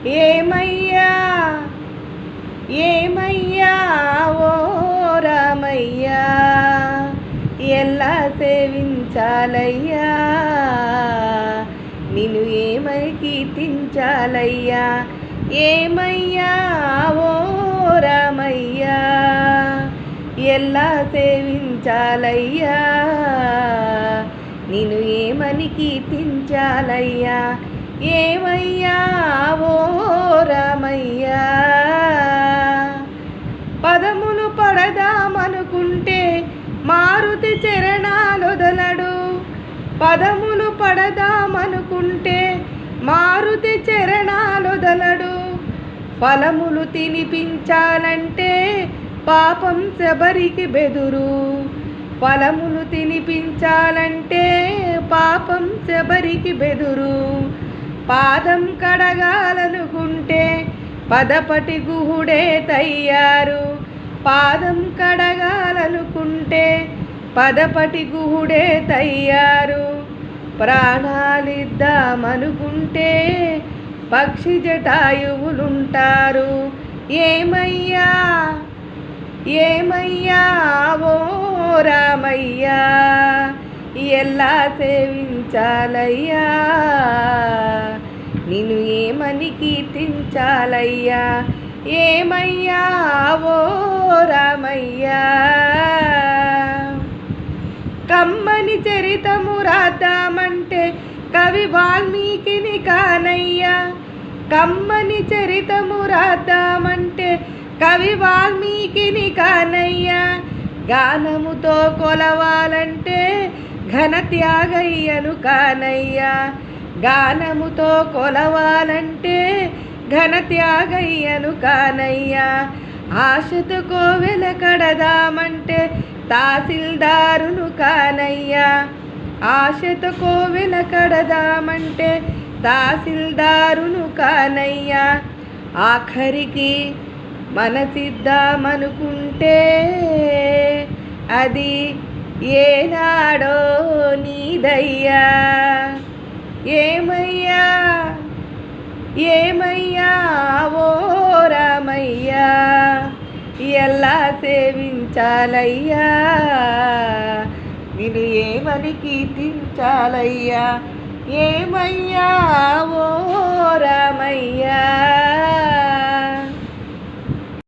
ఏమయ్యా ఏమయ్యా ఓ రామయ్యా, ఎలా సేవించాలయ్యా, నిన్ను ఏమని కీర్తించాలయ్యా. ఏమయ్యా ఓ రామయ్యా, ఎలా సేవించాలయ్యా, నిన్ను ఏమని కీర్తించాలయ్యా. ఏమయ్యా ఓ రామయ్యా, పదములు పడదామనుకుంటే మారుతి చరణాలొదలడు. పదములు పడదామనుకుంటే మారుతి చరణాలొదలడు. ఫలములు తినిపించాలంటే పాపం శబరికి బెదురు. ఫలములు తినిపించాలంటే పాపం శబరికి బెదురు. పాదం కడగాలనుకుంటే పదపటి గుహుడే తయ్యారు. పాదం కడగాలనుకుంటే పదపటి గుహుడే తయ్యారు. ప్రాణాలిద్దామనుకుంటే పక్షి జటాయువులుంటారు. ఏమయ్యా ఏమయ్యా ఓ రామయ్యా, ఎలా సేవించాలయ్యా, నిన్ను ఏమని కీర్తించాలయ్యా. ఏమయ్యా ఓ రామయ్యా, కమ్మని చరితము రాద్దామంటే కవి వాల్మీకిని కానయ్యా. కమ్మని చరితము రాద్దామంటే కవి వాల్మీకిని కానయ్యా. గానముతో కొలవాలంటే ఘన త్యాగయ్యను కానయ్యా. గానముతో కొలవాలంటే ఘన త్యాగయ్యను కానయ్యా. ఆశతో కోవెల కడదామంటే తహసీల్దారును కానయ్యా. ఆశతో కోవెల కడదామంటే తహసీల్దారును కానయ్యా. ఆఖరికి మనసిద్దామనుకుంటే అది ఏనాడో నీదయ్యా. ఏమయ్యా ఏమయ్యా ఓ రామయ్యా, ఎలా సేవించాలయ్యా, నిన్ను ఏమని కీర్తించాలయ్యా. ఏమయ్యా ఓ రామయ్యా.